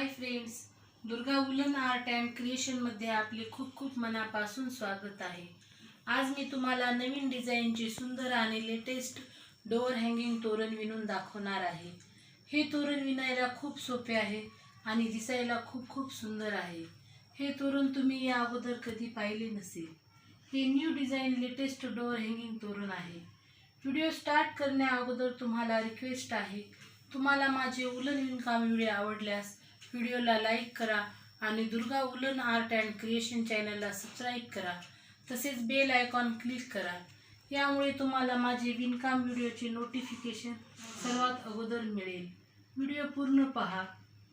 High friends, Durga woollen art and क्रिएशनमध्ये आपले खूप खूप मनापासून स्वागत आहे। आज मी तुम्हाला नवीन डिझाईनचे सुंदर आणि लेटेस्ट डोअर हँगिंग तोरण विणून दाखवणार आहे। हे तोरण विणायला खूप सोपे आहे आणि दिसायला खूप खूप सुंदर आहे। हे तोरण तुम्ही या अगोदर कधी पाहिले नसेल। हे new design latest door hanging तोरण आहे। व्हिडिओ स्टार्ट करण्या अगोदर तुम्हाला रिक्वेस्ट आहे, तुम्हाला माझे वुलन विणकाम व्हिडिओ आवडल्यास व्हिडिओला लाईक करा आणि Durga woollen art and creation चॅनलला सबस्क्राईब करा। तसेच बेल आयकॉन क्लिक करा, यामुळे तुम्हाला माझे विणकाम व्हिडिओचे नोटिफिकेशन सर्वात अगोदर मिळेल। व्हिडिओ पूर्ण पहा।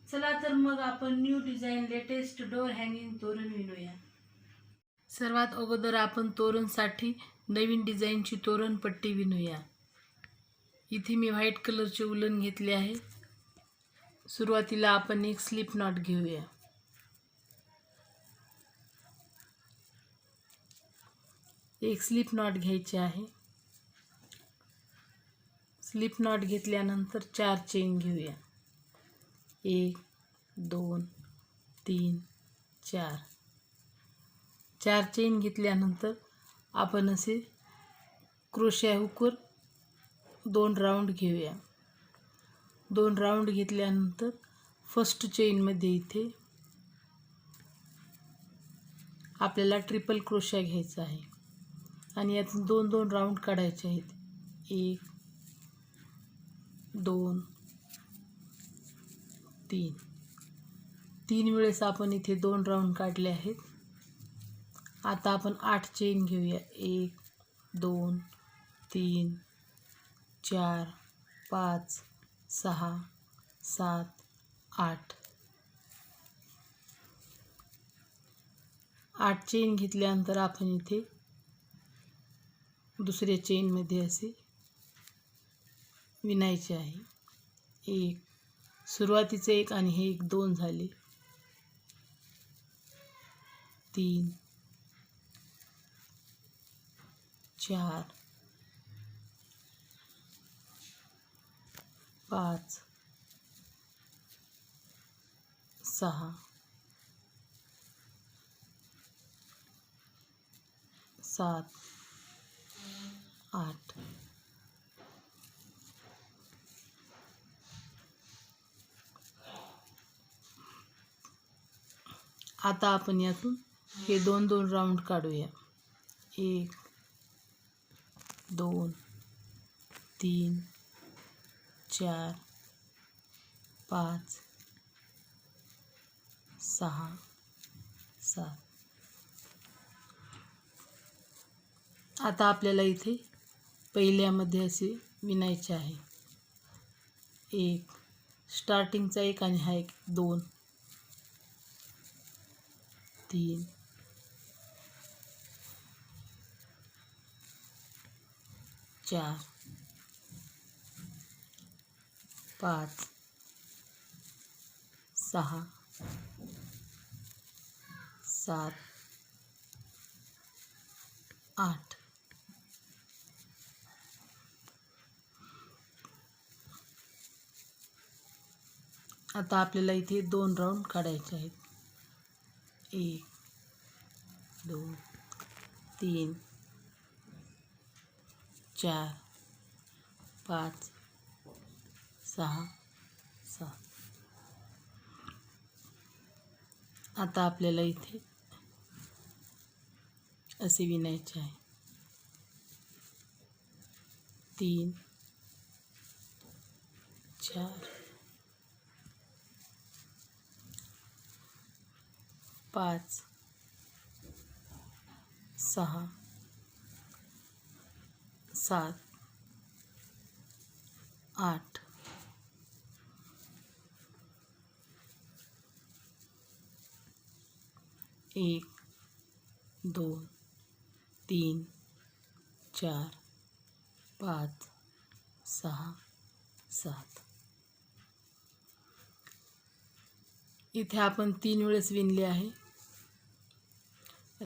चला तर मग आपण new design latest door hanging तोरण विणूया। सर्वात अगोदर आपण तोरणसाठी नवीन डिझाईनची तोरण पट्टी विणूया। इथे मी व्हाईट कलरचे उलन घेतले आहे। सुरुवातीला आपण एक स्लिप नॉट घेऊया। एक स्लिप नॉट घ्यायचे आहे। स्लिप नॉट घेतल्यानंतर 4 चेन घेऊया। 1 2 3 4। 4 चेन घेतल्यानंतर आपण असे क्रोशा हुकवर 2 राऊंड घेऊया। 2 राऊंड घेतल्यानंतर फर्स्ट चेन मध्ये इथे आपल्याला ट्रिपल क्रोशा घ्यायचा आहे आणि यातून 2 राऊंड काढायचे आहेत। 1 2 3 3 वेळेस आपण इथे 2 राऊंड काढले आहेत। आता आपण 8 चेन घेऊया। 1 2 3 4 5 6 7 8। 8 चेन घेतल्यानंतर आपण इथे दुसऱ्या चेन मध्ये असे विणायचे आहे। एक सुरुवातीचे एक आणि हे एक 2 झाले। 3 4 5 6 7 8। आता आपण यातून हे 2 राऊंड काढूया। 1 2 3 4 5 6 7। आता आपल्याला इथे पहिल्यामध्ये असे विणायचे आहे। एक स्टार्टिंगचा एक आणि हा एक 2 3 4 5 6 7 8। आता आपल्याला इथे 2 राऊंड काढायचे आहेत। 1 2 3 4 5 6 7। आता आपल्याला इथे असे विणायचे आहे। 3 4 5 6 7 8। 1 2 3 4 5 6 7। इथे आपण 3 वेळेस विणले आहे।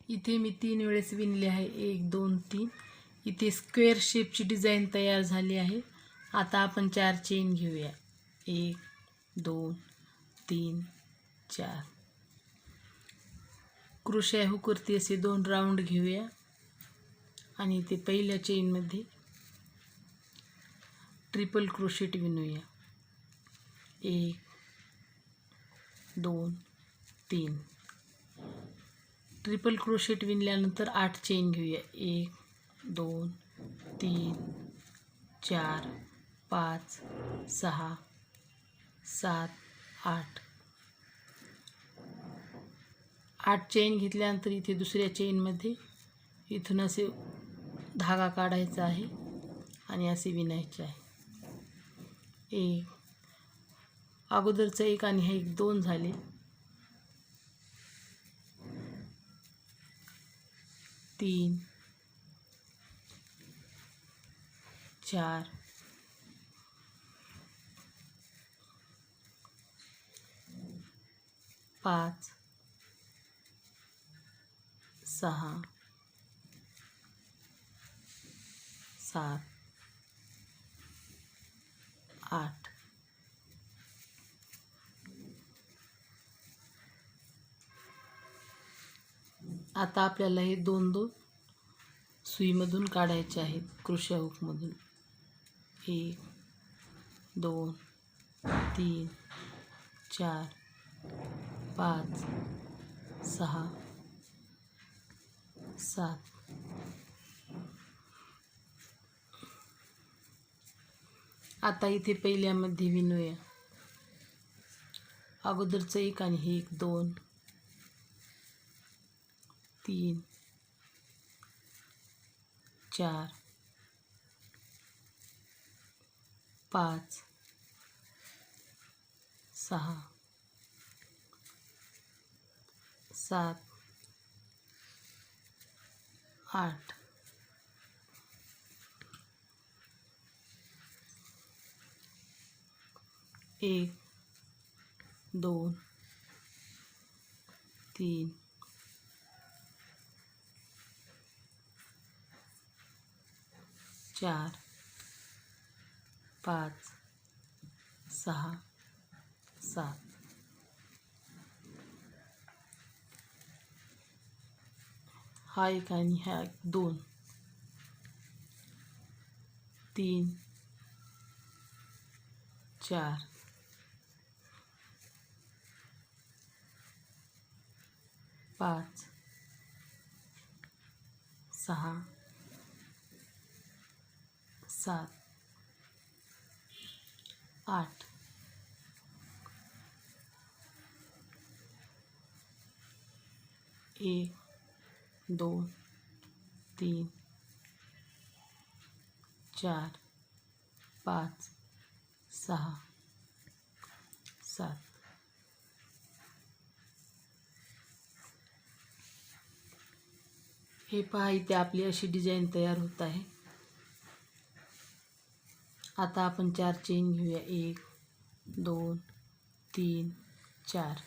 इथे मी 3 वेळेस विणले आहे। 1 2 3। इथे स्क्वेअर शेपची डिझाईन तयार झाली आहे। आता आपण 4 चेन घेऊया। 1 2 3 4. क्रोशे हुकवरती असे 2 राऊंड घेऊया आणि ते पहिल्या चेनमध्ये ट्रिपल क्रोशेट विणूया. 1 2 3. ट्रिपल क्रोशेट विणल्यानंतर 8 चेन घेऊया. 1 2 3 4 5 6 7 8. 8 चेन घेतल्यानंतर इथे दुसऱ्या चेनमध्ये इथून असे धागा काढायचा आहे आणि असे विणायचे आहे. 1 अगोदरचं 1 आणि हे 1 2 झाले. 3 4 5 6 7 8. आता आपल्याला हे 2 सुईमधून काढायचे आहेत, क्रोशा हुकमधून. 1 2 3 4 5 6 7. आता इथे पहिल्यामध्ये विणूया. अगोदरचं 1 आणि हे 1 2 3 4 5 6 7 8. 1 2 3 4 5 6 7. हा 1 आणि हा 2 3 4 5 6 7 8. 1 2 3 4 5 6 7. हे पहा, इथे आपली अशी डिझाईन तयार होत आहे. आता आपण 4 चेन घेऊया. 1 2 3 4.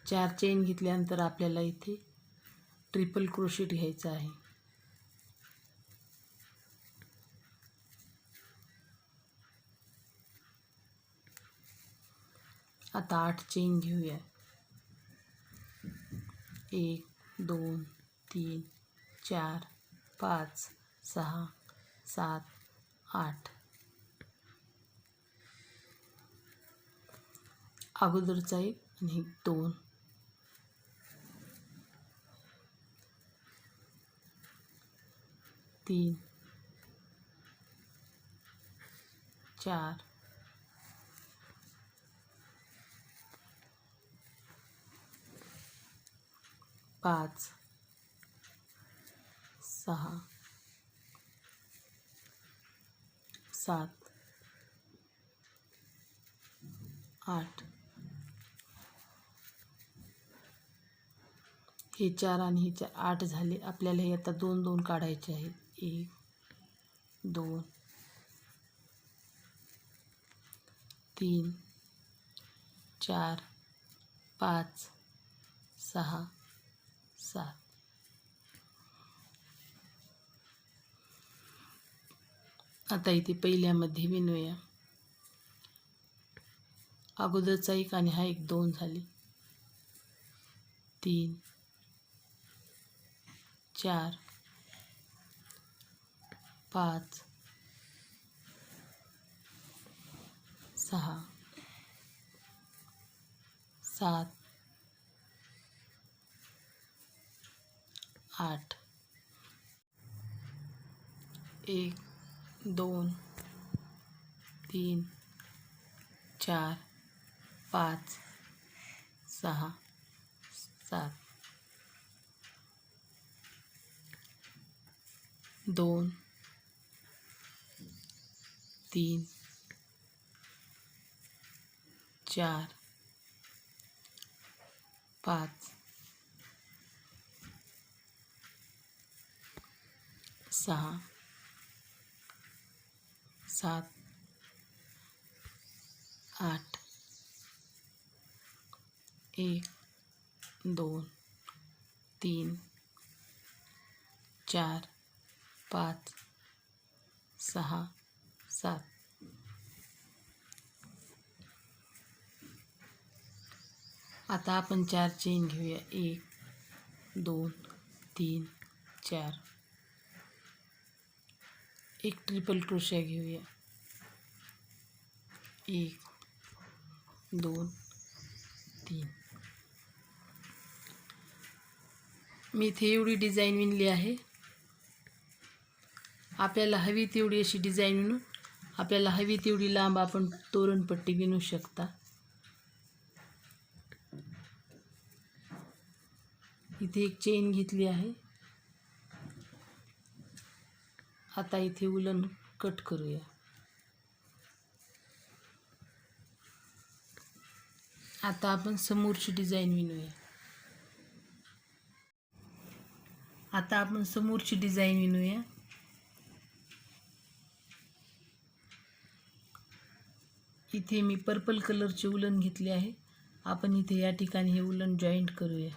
4 चेन घेतल्यानंतर आपल्याला इथे ट्रिपल क्रोशेट घ्यायचा आहे. आता 8 चेन घेऊया. 1 2 3 4 5 6 7 8. अगोदरचा 1 आणि 2 3 4 5 6 7 8. हे 4 आणि हे 4 8 झाले. आपल्याला हे आता 2 2 काढायचे आहेत. 1 2 3 4 5 6 7. आता इथे पहिल्यामध्ये विणूया. अगोदरचा एक आणि हा एक 2 झाली, 3 4 5 6 7 8 1 2 3 4 5 6 7 2 3 4 5 6 7 8 1 2 3 4 5 6 7. आता आपण 4 चेन घेऊया, 1 2 3 4. एक ट्रिपल क्रोशा घेऊया, 1 2 3. मी इथे एवढी डिझाईन विणली आहे. आपल्याला हवी तेवढी अशी डिझाईन विणून आपल्याला हवी तेवढी लांब आपण तोरणपट्टी विणू शकता. इथे एक चेन घेतली आहे. आता इथे उलन कट करूया. आता आपण समोरची डिझाईन विणूया. इथे मी पर्पल कलरचे उलन घेतले आहे. आपण इथे या ठिकाणी हे उलन जॉईंट करूया.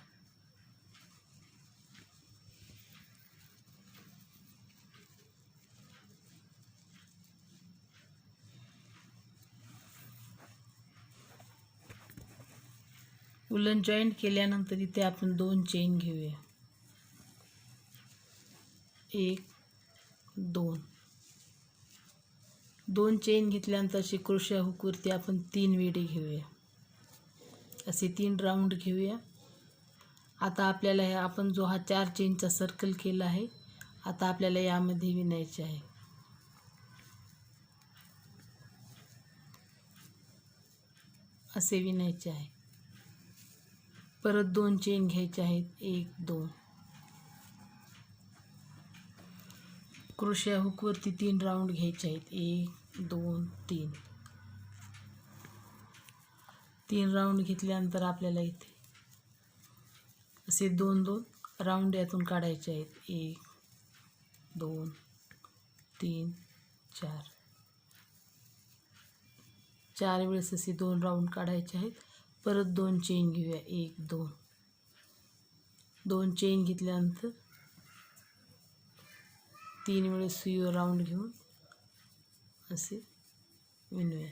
उलन जॉईंट केल्यानंतर इथे आपण 2 चेन घेऊया, 1 2. 2 चेन घेतल्यानंतर असे क्रोशा हुकवरती आपण 3 वेढे घेऊया, असे 3 राऊंड घेऊया. आता आपल्याला आपण जो हा 4 चेनचा सर्कल केला आहे, आता आपल्याला यामध्ये विणायचे आहे. असे विणायचे आहे. परत 2 चेन घ्यायचे आहेत, 1 2. क्रोशा हुकवरती 3 राऊंड घ्यायचे आहेत, 1 2 3. 3 राऊंड घेतल्यानंतर आपल्याला इथे असे 2 2 राऊंड यातून काढायचे आहेत, 1 2 3 4. 4 वेळेस असे 2 राऊंड काढायचे आहेत. परत 2 चेन घेऊया, 1 2. 2 चेन घेतल्यानंतर 3 वेळेस सुईवर राऊंड घेऊन असे विणूया.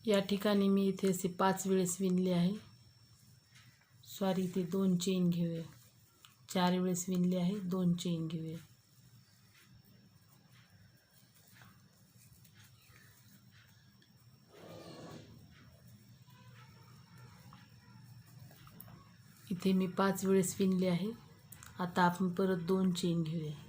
या ठिकाणी मी इथे असे 5 वेळेस विणले आहे. सॉरी, ते 2 चेन घेऊया. 4 वेळेस विणले आहे, 2 चेन घेऊया. इथे मी 5 वेळेस विणले आहे. आता आपण परत 2 चेन घेऊया.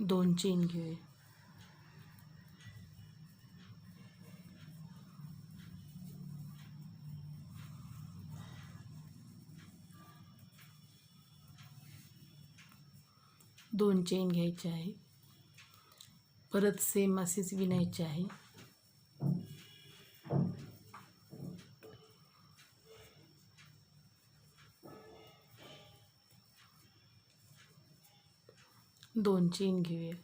दोन चेन घेऊया. 2 चेन घ्यायचे आहे. परत सेम असेच विणायचे आहे. दोन चेन घेऊया.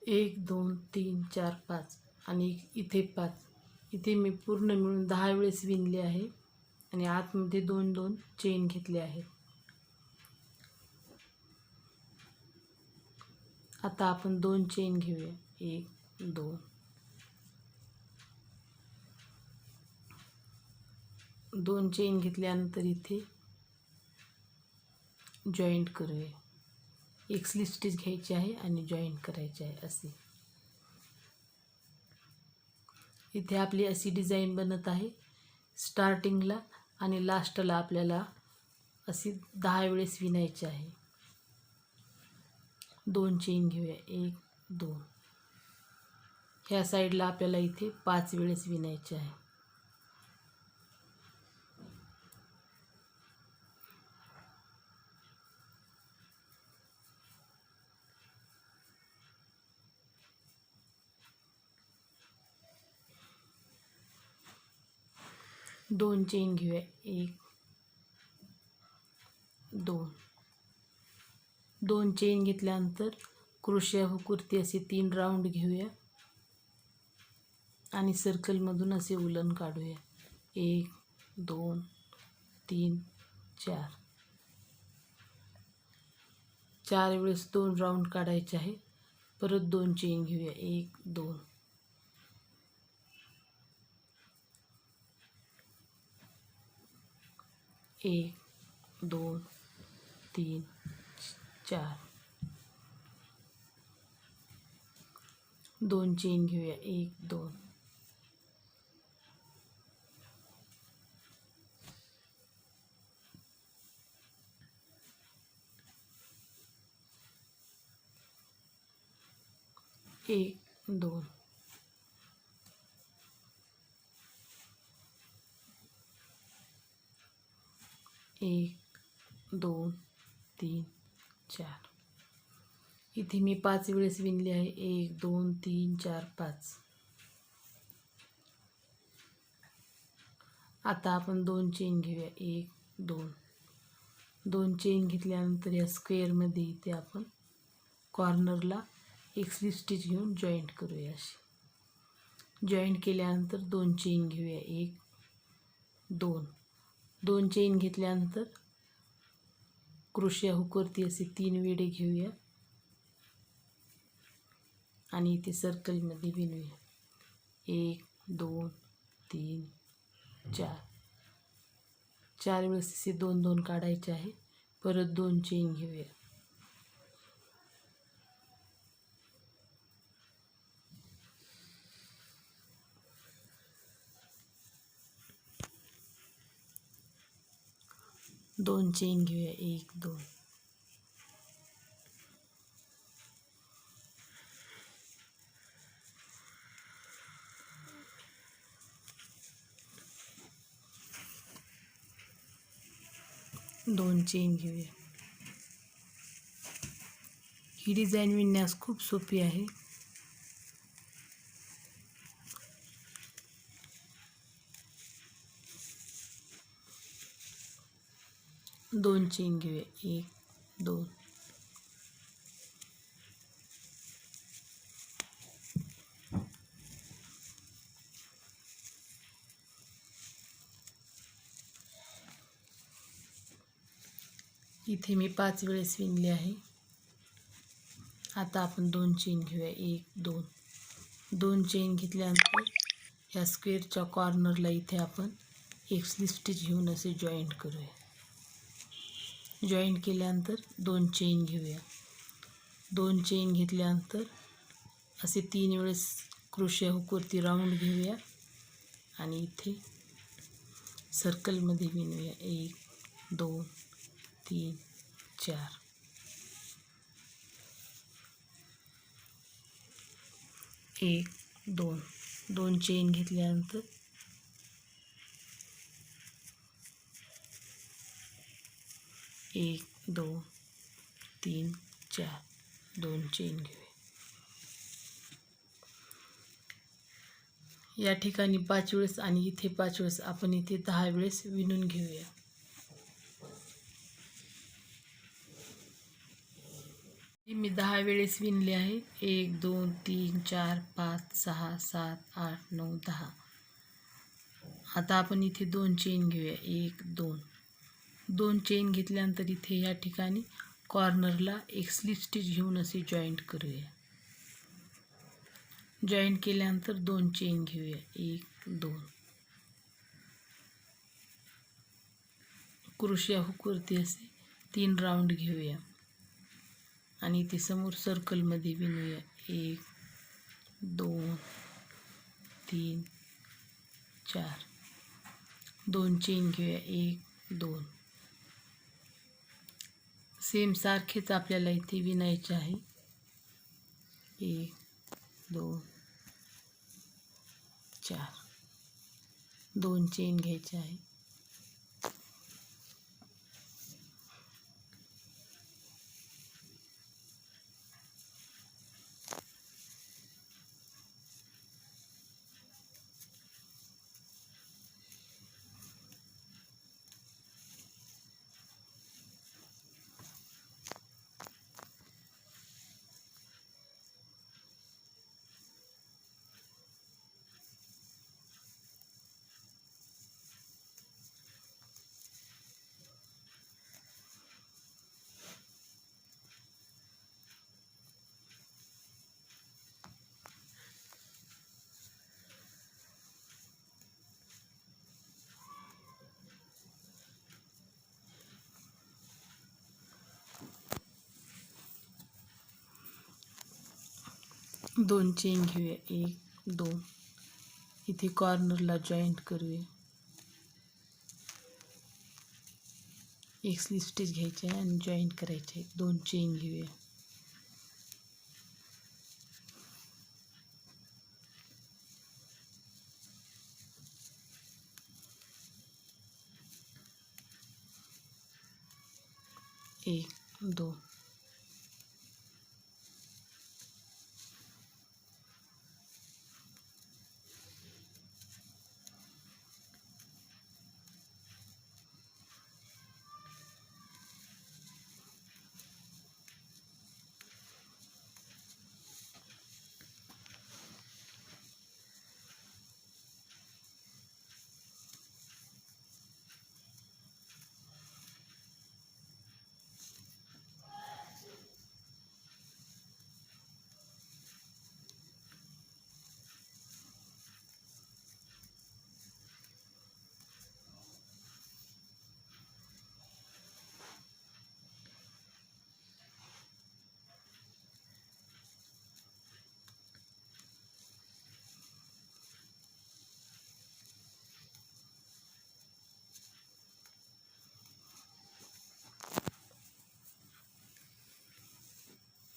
एक 2 3 4 5 आणि इथे 5. इथे मी पूर्ण मिळून 10 वेळेस विणले आहे आणि आतमध्ये 2 2 चेन घेतले आहेत. आता आपण 2 चेन घेऊया. 1 2 2 चेन घेतल्यानंतर इथे जॉईंट करूया. एक स्लिप स्टिच घ्यायची आहे आणि जॉईंट करायचे आहे. असे इथे आपली अशी डिझाईन बनत आहे. स्टार्टिंगला आणि लास्टला आपल्याला अशी 10 वेळेस विणायची आहे. 2 चेन घेऊया. 1 2. ह्या साईडला आपल्याला इथे 5 वेळेस विणायचे आहे. दोन चेन घेऊया. 1 2. 2 चेन घेतल्यानंतर क्रोशिया हुकवरती असे 3 राऊंड घेऊया आणि सर्कलमधून असे उलन काढूया. 1 2 3 4. 4 वेळेस 2 राऊंड काढायचे आहे. परत 2 चेन घेऊया. 1 2. 1 2 3 4. 2 चेन घेऊया. 1 2. 1 2. 1 2 3 4. इथे मी 5 वेळेस विणले आहे. 1 2 3 4 5. आता आपण 2 चेन घेऊया. 1 2. 2 चेन घेतल्यानंतर या स्क्वेअरमध्ये इथे आपण कॉर्नरला एक स्लिप स्टिच घेऊन जॉईंट करूया. अशी जॉईंट केल्यानंतर 2 चेन घेऊया. 1 2. 2 चेन घेतल्यानंतर क्रोशिया हुकवरती असे 3 वेढे घेऊया आणि इथे सर्कलमध्ये विणूया. 1 2 3 4. 4 वेळेस असे 2 2 काढायचे आहे. परत 2 चेन घेऊया. दोन चेन घेऊया. 1 2. 2 चेन घेऊया. ही डिझाईन विणण्यास खूप सोपी आहे. 2 चेन घेऊया. 1 2. इथे मी 5 वेळेस विणले आहे. आता आपण 2 चेन घेऊया. 1 2. 2 चेन घेतल्यानंतर ह्या स्क्वेअरच्या कॉर्नरला इथे आपण एक स्लिप स्टिच घेऊन असे जॉईंट करूया. जॉईंट केल्यानंतर 2 चेन घेऊया. 2 चेन घेतल्यानंतर असे 3 वेळेस क्रोशिया हुकवरती राऊंड घेऊया आणि इथे सर्कलमध्ये विणूया. 1 2 3 4. 1 2 2 चेन घेतल्यानंतर 1 2 3 4 2 चेन घेऊया. या ठिकाणी 5 वेळेस आणि इथे 5 वेळेस, आपण इथे 10 वेळेस विणून घेऊया. मी 10 वेळेस विणले आहे. 1 2 3 4 5 6 7 8 9 10. आता आपण इथे 2 चेन घेऊया. 1 2 2 चेन घेतल्यानंतर इथे या ठिकाणी कॉर्नरला एक स्लिप स्टिच घेऊन असे जॉईंट करूया. जॉईंट केल्यानंतर 2 चेन घेऊया. 1 2. क्रोशिया हुकवरती असे 3 राऊंड घेऊया आणि इथे समोर सर्कलमध्ये विणूया. 1 2 3 4. 2 चेन घेऊया. 1 2. सेम सारखेच आपल्याला इथे विणायचे आहे. 1 2 4. 2 चेन घ्यायचे आहे. दोन चेन घेऊया. 1 2. इथे कॉर्नरला जॉईंट करूया. एक स्लिप स्टिच घ्यायची आहे आणि जॉईंट करायचे आहे. 2 चेन घेऊया. एक 2.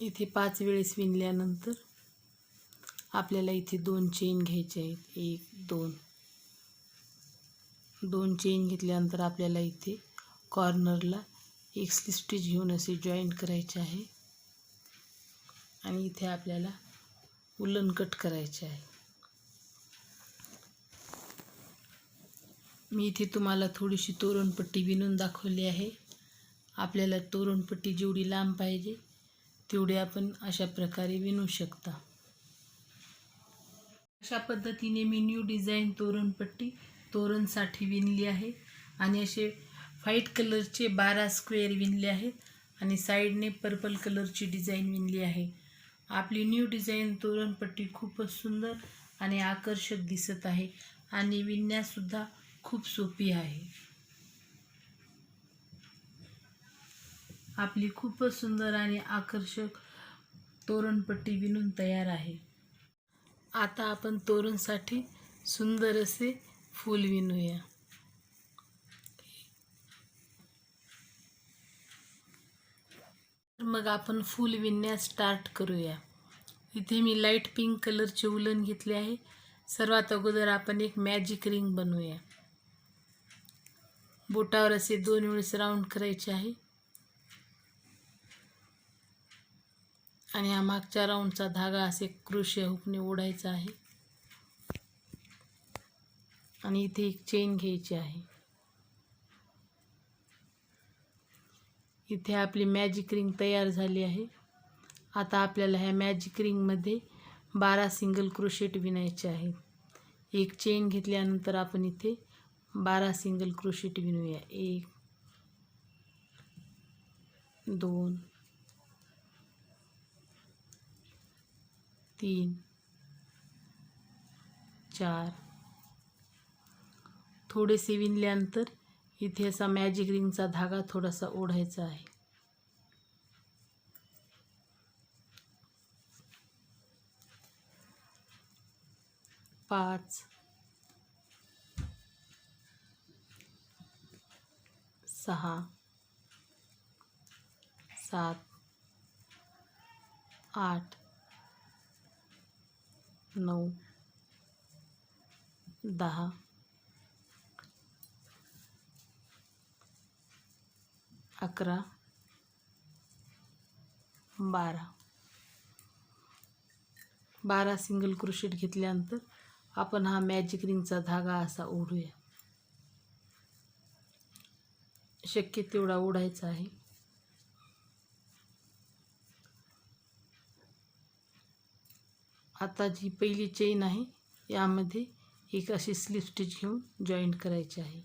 इथे 5 वेळेस विणल्यानंतर आपल्याला इथे 2 चेन घ्यायचे आहेत. 1 2. 2 चेन घेतल्यानंतर आपल्याला इथे कॉर्नरला एक स्लिप स्टिच घेऊन असे जॉईंट करायचे आहे आणि इथे आपल्याला उलन कट करायचे आहे. मी इथे तुम्हाला थोडीशी तोरणपट्टी विणून दाखवली आहे. आपल्याला तोरणपट्टी जेवढी लांब पाहिजे तेवढी आपण अशा प्रकारे विणू शकता. अशा पद्धतीने मी न्यू डिझाईन तोरणपट्टी तोरणसाठी विणली आहे आणि असे व्हाईट कलरचे 12 स्क्वेअर विणले आहेत आणि साईडने पर्पल कलरची डिझाईन विणली आहे. आपली न्यू डिझाईन तोरणपट्टी खूपच सुंदर आणि आकर्षक दिसत आहे आणि विणण्यासुद्धा खूप सोपी आहे. आपली खूपच सुंदर आणि आकर्षक तोरणपट्टी विणून तयार आहे. आता आपण तोरणसाठी सुंदर असे फूल विणूया. मग आपण फूल विणण्यास स्टार्ट करूया. इथे मी लाईट पिंक कलरचे उलन घेतले आहे. सर्वात अगोदर आपण एक मॅजिक रिंग बनवूया. बोटावर असे 2 वेळेस राऊंड करायचे आहे आणि हा मागच्या राऊंडचा धागा असे क्रोशिया हुकने ओढायचा आहे आणि इथे एक चेन घ्यायची आहे. इथे आपली मॅजिक रिंग तयार झाली आहे. आता आपल्याला ह्या मॅजिक रिंगमध्ये 12 सिंगल क्रोशेट विणायचे आहे. एक चेन घेतल्यानंतर आपण इथे 12 सिंगल क्रोशेट विणूया. 1 2 3 4 थोडेसे विणल्यानंतर इथे असा मॅजिक रिंगचा धागा थोडासा ओढायचा आहे. 5 6 7 8 9 10 11 12 सिंगल क्रोशेट घेतल्यानंतर आपण हा मॅजिक रिंगचा धागा असा ओढूया. शक्य तेवढा ओढायचा आहे. आता जी पहिली चेन आहे यामध्ये एक अशी स्लिप स्टिच घेऊन जॉईंट करायची आहे.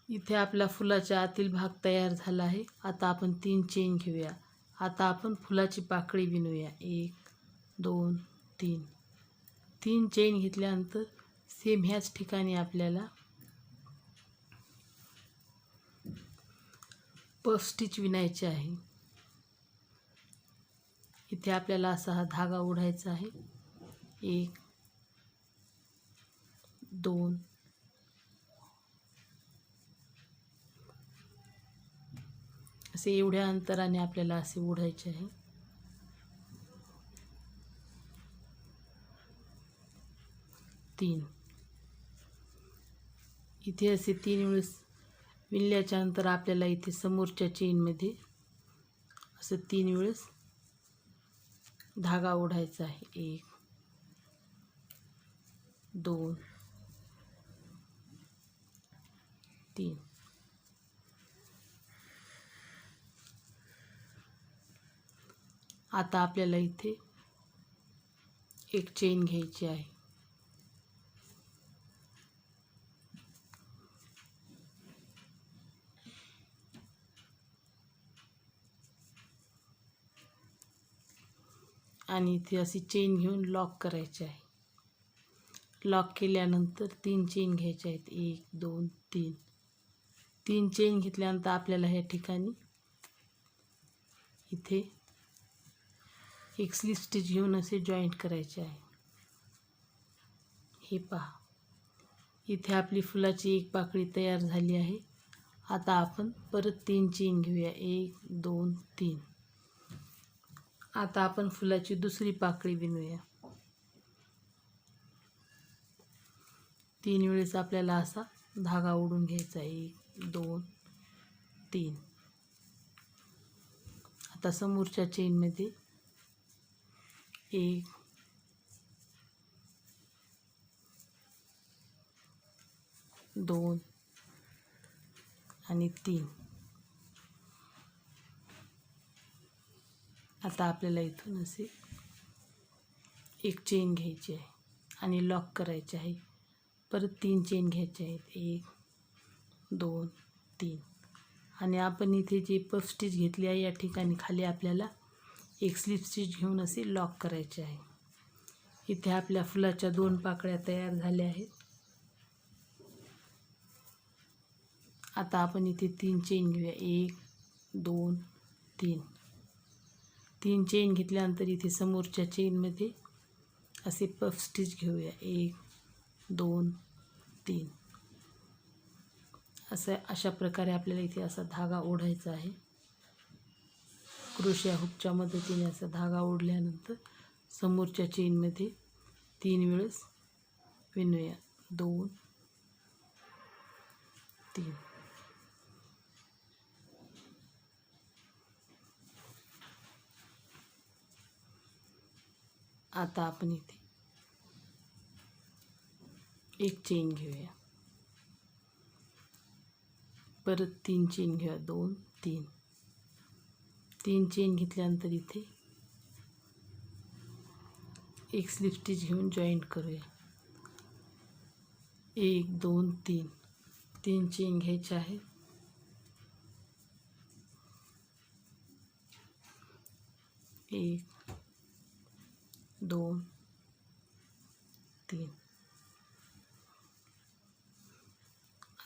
इथे आपला फुलाच्या आतील भाग तयार झाला आहे. आता आपण 3 चेन घेऊया. आता आपण फुलाची पाकळी विणूया. 1 2 3 3 चेन घेतल्यानंतर सेम ह्याच ठिकाणी आपल्याला पफ स्टिच विणायचे आहे. इथे आपल्याला असा हा धागा ओढायचा आहे. 1 2 असे एवढ्या अंतराने आपल्याला असे ओढायचे आहे. 3 इथे असे 3 वेळेस विणल्याच्या नंतर आपल्याला इथे समोरच्या चेनमध्ये असं 3 वेळेस धागा ओढायचा आहे. 1 2 3 आता आपल्याला इथे एक चेन घ्यायची आहे. आणि इथे अशी चेन घेऊन लॉक करायचे आहे. लॉक केल्यानंतर 3 चेन घ्यायच्या आहेत. 1 2 3 3 चेन घेतल्यानंतर आपल्याला ह्या ठिकाणी इथे एक स्लिप स्टिच घेऊन असे जॉईंट करायचे आहे. हे पहा, इथे आपली फुलाची एक पाकळी तयार झाली आहे. आता आपण परत 3 चेन घेऊया. 1 2 3 आता आपण फुलाची दुसरी पाकळी विणूया. 3 वेळेस आपल्याला असा धागा ओढून घ्यायचा. 1 2 3 आता समोरच्या चेनमध्ये 1 2 आणि 3 आता आपल्याला इथून असे एक चेन घ्यायची आहे आणि लॉक करायचे आहे. परत 3 चेन घ्यायचे आहेत. 1 2 3 आणि आपण इथे जे पफ स्टिच घेतली आहे या ठिकाणी खाली आपल्याला एक स्लिप स्टिच घेऊन असे लॉक करायचे आहे. इथे आपल्या फुलाच्या 2 पाकळ्या तयार झाल्या आहेत. आता आपण इथे 3 चेन घेऊया. 1 2 3 3 चेन घेतल्यानंतर इथे समोरच्या चेनमध्ये असे पफ स्टिच घेऊया. 1 2 3 अशा प्रकारे आपल्याला इथे असा धागा ओढायचा आहे. क्रोशिया हुकच्या मदतीने असा धागा ओढल्यानंतर समोरच्या चेनमध्ये 3 वेळेस विणूया. 2 3 आता आपण इथे एक चेन घेऊया. परत 3 चेन घेऊया. 2 3 3 चेन घेतल्यानंतर इथे एक स्लिप स्टिच घेऊन जॉईंट करूया. 1 2 3 3 चेन घ्यायचे आहे. 1 2 3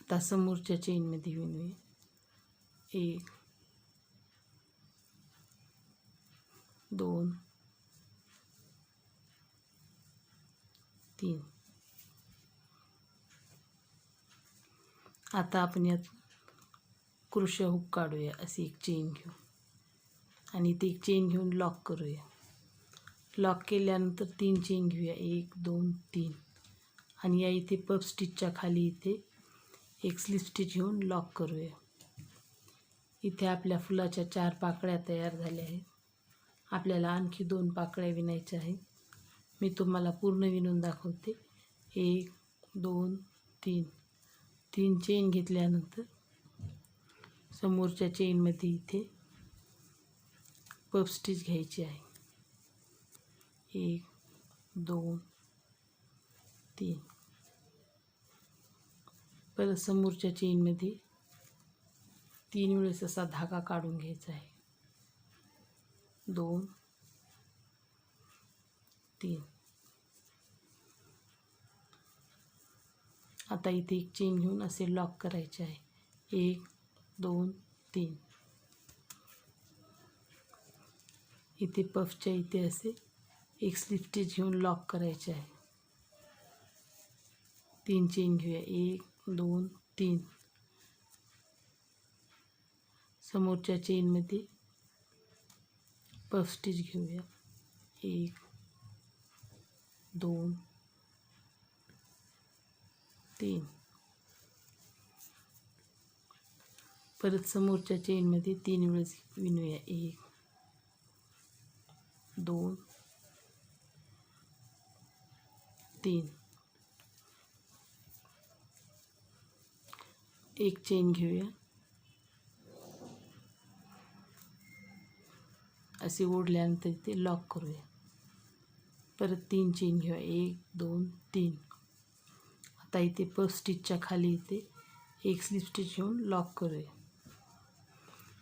आता समोरच्या चेनमध्ये विणूया. 1 2 3 आता आपण यात क्रोशिया हुक काढूया. अशी एक चेन घेऊ आणि ती एक चेन घेऊन लॉक करूया. लॉक केल्यानंतर 3 चेन घेऊया. 1 2 3 आणि या इथे पफ स्टिचच्या खाली इथे एक स्लिप स्टिच घेऊन लॉक करूया. इथे आपल्या फुलाच्या 4 पाकळ्या तयार झाल्या आहेत. आपल्याला आणखी 2 पाकळ्या विणायच्या आहेत. मी तुम्हाला पूर्ण विणून दाखवते. 1 2 3 3 चेन घेतल्यानंतर समोरच्या चेनमध्ये इथे पफ स्टिच घ्यायची आहे. 1 2 3 परत समोरच्या चेनमध्ये 3 वेळेस असा धागा काढून घ्यायचा आहे. 2 3 आता इथे एक चेन घेऊन असे लॉक करायचे आहे. 1 2 3 इथे पफच्या इथे असे एक स्लिप स्टिच घेऊन लॉक करायचे आहे. 3 चेन घेऊया. 1 2 3 समोरच्या चेनमध्ये पफ स्टिच घेऊया. 1 2 3 परत समोरच्या चेनमध्ये 3 वेळेस विणूया. 1 2 3 एक चेन घेऊया. असे ओढल्यानंतर इथे लॉक करूया. परत 3 चेन घेऊया. 1 2 3 आता इथे पफ स्टिचच्या खाली इथे एक स्लिप स्टिच घेऊन लॉक करूया.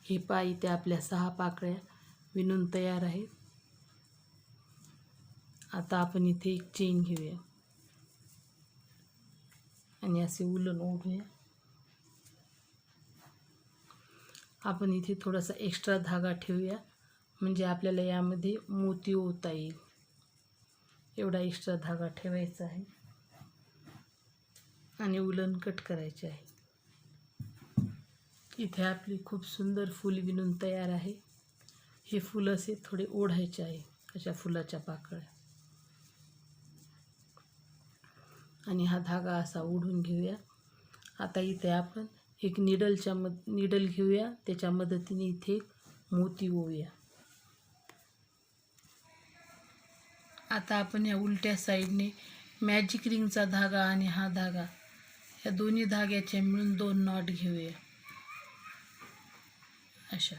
हे पहा इथे आपल्या 6 पाकळ्या विणून तयार आहेत. आता आपण इथे एक चेन घेऊया आणि असे उलण ओढूया. आपण इथे थोडासा एक्स्ट्रा धागा ठेवूया म्हणजे आपल्याला यामध्ये मोती ओवता येईल. एवढा एक्स्ट्रा धागा ठेवायचा आहे आणि उलण कट करायचे आहे. इथे आपली खूप सुंदर फूल विणून तयार आहे. हे फूल असे थोडे ओढायचे आहे. अशा फुलाच्या पाकळ्या आणि हा धागा असा ओढून घेऊया. आता इथे आपण एक निडल घेऊया. त्याच्या मदतीने इथे मोती ओवूया. आता आपण या उलट्या साईडने मॅजिक रिंगचा धागा आणि हा धागा या दोन्ही धाग्याचे मिळून 2 नॉट घेऊया. अशा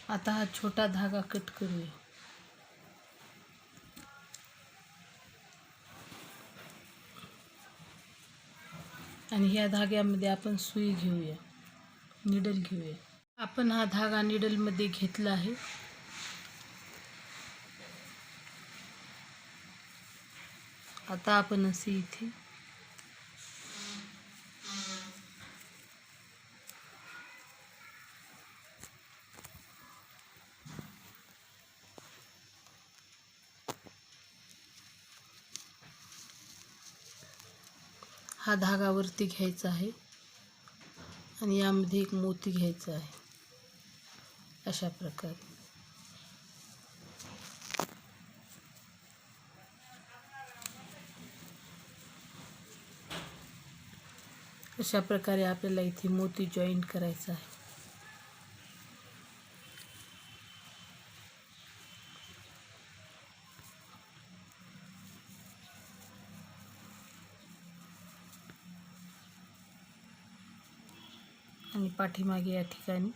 आता हा छोटा धागा कट करूया. आणि ह्या धाग्यामध्ये आपण सुई घेऊया. निडल घेऊया. आपण हा धागा निडलमध्ये घेतला आहे. आता आपण असे इथे हा धागा वरती घ्यायचा आहे आणि यामध्ये एक मोती घ्यायचा आहे अशा प्रकारे. अशा प्रकारे आपल्याला इथे मोती जॉईंट करायचा आहे. आणि पाठीमागे या ठिकाणी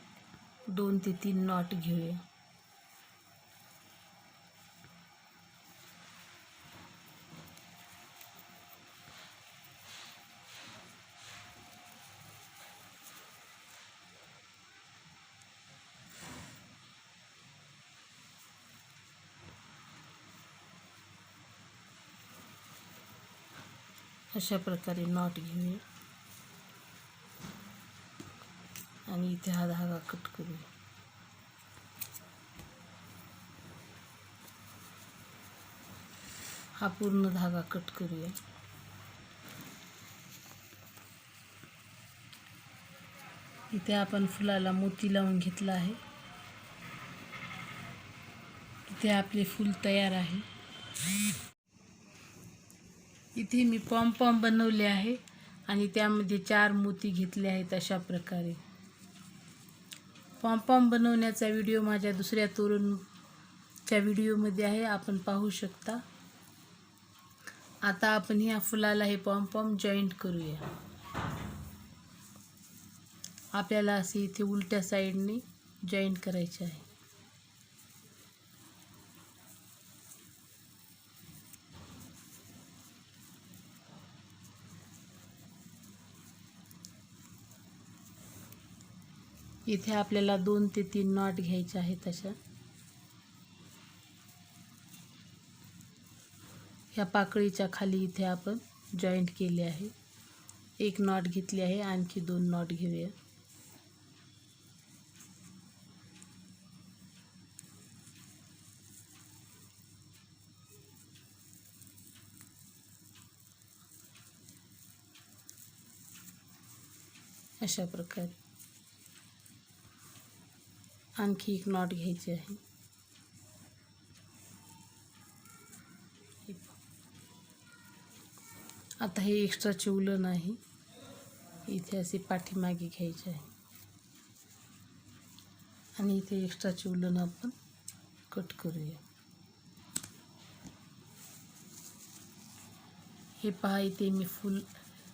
2 ते 3 नॉट घेऊया. अशा प्रकारे नॉट घेऊया आणि इथे हा धागा कट करूया. हा पूर्ण धागा कट करूया. इथे आपण फुलाला मोती लावून घेतला आहे. इथे आपले फूल तयार आहे. इथे मी पॉम बनवले आहे आणि त्यामध्ये 4 मोती घेतले आहेत अशा प्रकारे. पॉम बनवण्याचा व्हिडिओ माझ्या दुसऱ्या तोरणच्या व्हिडिओमध्ये आहे, आपण पाहू शकता. आता आपण ह्या फुलाला हे पॉम जॉईंट करूया. आपल्याला असे इथे उलट्या साईडने जॉईंट करायचे आहे. इथे आपल्याला 2 ते 3 नॉट घ्यायचे आहेत अशा. ह्या पाकळीच्या खाली इथे आपण जॉईंट केले आहे. 1 नॉट घेतली आहे, आणखी 2 नॉट घेऊया. अशा प्रकारे आणखी 1 नॉट घ्यायची आहे. आता हे एक्स्ट्राचे उलन आहे, इथे असे पाठीमागे घ्यायचे आहे आणि इथे एक्स्ट्राचे उलन आपण कट करूया. हे पहा, इथे मी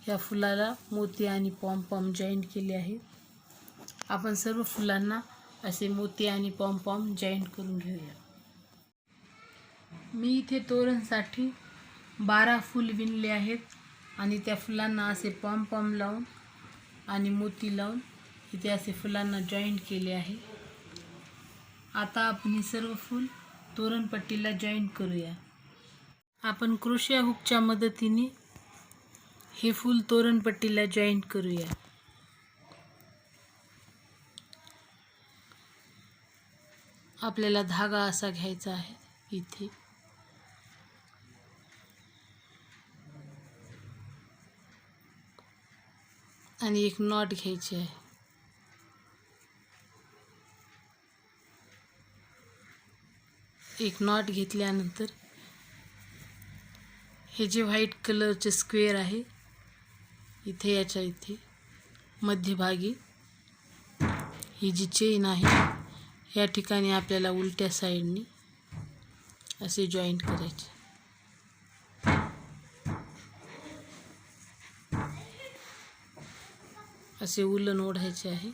ह्या फुलाला मोती आणि पॉम जॉईंट केले आहे. आपण सर्व फुलांना असे मोती आणि पॉम जॉईंट करून घेऊया. मी इथे तोरणसाठी 12 फूल विणले आहेत आणि त्या फुलांना असे पॉम लावून आणि मोती लावून इथे असे फुलांना जॉईंट केले आहे. आता आपण ही सर्व फूल तोरणपट्टीला जॉईंट करूया. आपण क्रोशिया हुकच्या मदतीने हे फूल तोरणपट्टीला जॉईंट करूया. आपल्याला धागा असा घ्यायचा आहे इथे. आणि 1 नॉट घ्यायची आहे. एक नॉट घेतल्यानंतर हे जे व्हाईट कलरचे स्क्वेअर आहे इथे, याच्या इथे मध्यभागी ही जी चेन आहे या ठिकाणी आपल्याला उलट्या साईडनी असे जॉईंट करायचे. असे उलन ओढायचे आहे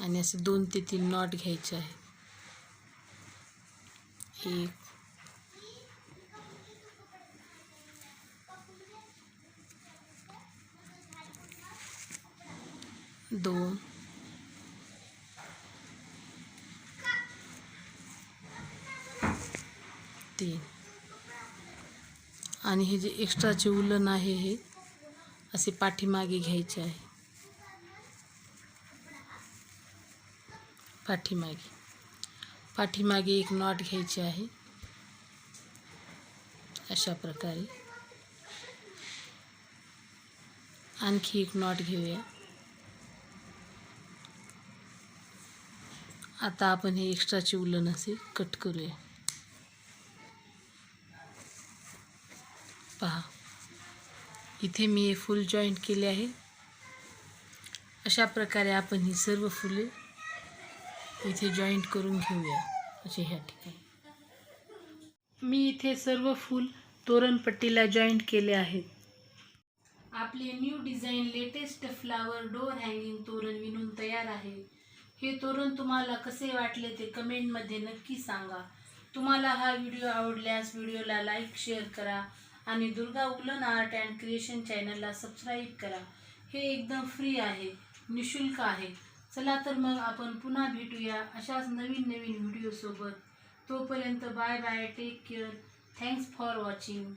आणि असे 2 ते 3 नॉट घ्यायचे आहे. 1 2 3 आणि हे जे एक्स्ट्राचे उलन आहे हे असे पाठीमागे घ्यायचे आहे. पाठीमागे 1 नॉट घ्यायचे आहे अशा प्रकारे. आणखी एक नॉट घेऊया. आता आपण हे एक्स्ट्राचे उलन असे कट करूया. पहा, इथे मी हे फुल जॉईंट केले आहे. अशा प्रकारे आपण ही सर्व फुले इथे जॉईंट करून घेऊया. असे ह्या ठिकाणी मी इथे सर्व फूल तोरणपट्टीला जॉईंट केले आहेत. आपले new design latest flower door hanging तोरण विणून तयार आहे. हे तोरण तुम्हाला कसे वाटले ते कमेंटमध्ये नक्की सांगा. तुम्हाला हा व्हिडिओ आवडल्यास व्हिडिओला लाईक शेअर करा आणि दुर्गा उलन आर्ट अँड क्रिएशन चॅनलला सबस्क्राईब करा. हे एकदम फ्री आहे, निशुल्क आहे. चला तर मग आपण पुन्हा भेटूया अशाच नवीन नवीन व्हिडिओसोबत. तोपर्यंत bye bye, take care. Thanks for watching.